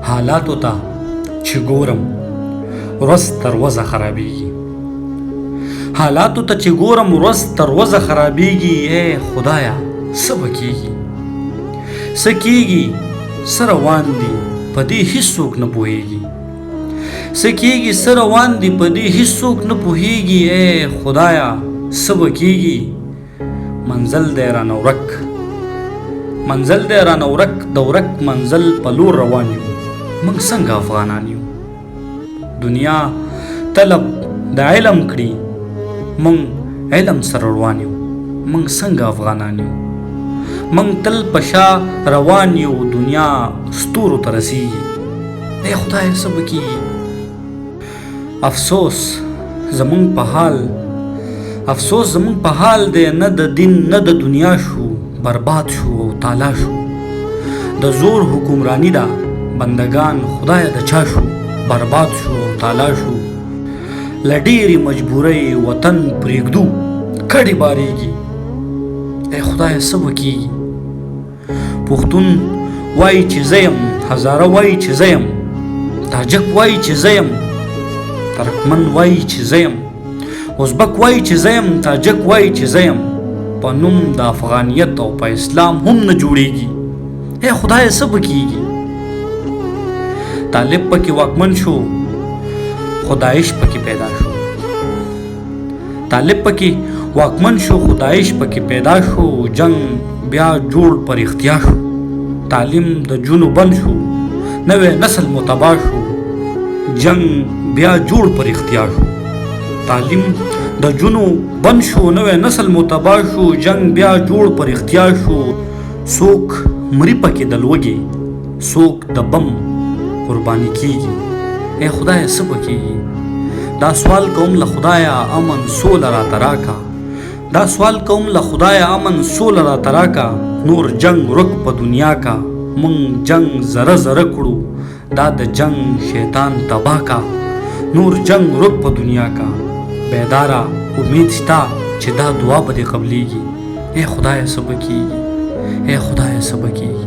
حالاتو ته چې ګورم ورځ تر ورځه خرابېږي، حالاتو ته چې ګورم ورځ تر ورځه خرابېږي. ای خدایه څه به کېږي، څه کېږي، څه روان دي په دې هېڅوک نه پوهېږي، څه کېږي، څه روان دي په دې هېڅوک نه پوهېږي. ای خدایه څه به کېږي، منزل دی رانه ورک، منزل دی رانه ورک، د ورک منزل په لور روان یو، موږ څنګه افغانان یو. دنیا طلب د علم کړي، موږ علم سره روان یو، موږ څنګه افغانان یو. موږ تل په شا روان یو، دنیا ستورو ته رسیږي. ای خدای څه به کېږي. افسوس زموږ په حال، افسوس زموږ په حال دی، نه د دین نه د دنیا شو، برباد شو او تالا شو. د زور حکمرانی ده بندگان خدای د چا شو، برباد شو او تالا شو. له ډېرې مجبورۍ وطن پرېږدو کډې بارېږي. ای خدایه څه به کېږي. پښتون وایي چې زه یم، هزاره وایي چې زه یم، تاجک وایي چې زه یم، ترکمن وایي چې زه یم، ازبک وایي چې زه یم، تاجک وایي چې زه یم. په نوم د افغانیت او په اسلام هم نه جوړېږي. ای خدایه څه به کېږي. طالب پکې واکمن شو، خدایش پکې پیدا شو. طالب پکې واکمن شو، خدایش پکې پیدا شو. جنگ بیا جوړ پر اختیا شو، تعلیم د جونو بند شو، نوې نسل متبا شو. جنگ بیا جوړ پر اختیا شو، تعلیم د جونو بند شو، نوې نسل متبا شو. جنگ بیا جوړ پر اختیا شو. څوک مري پکې د لوږې، څوک د بم قرباني کېږي. ای خدایه څه به کېږي. دا سوال کوم له خدایه امن سوله راته راکه، دا سوال کوم له خدایه امن سوله راته راکه. نور جنگ ورک په دنیا کا، مونږ جنگ زره زره کړو، دا د جنگ شیطان تباه کا. نور جنگ ورک په دنیا کا، بیداره امید شته چې دا دعا به دې قبلیږي. ای خدایه څه به کېږي، ای خدایه څه به کېږي.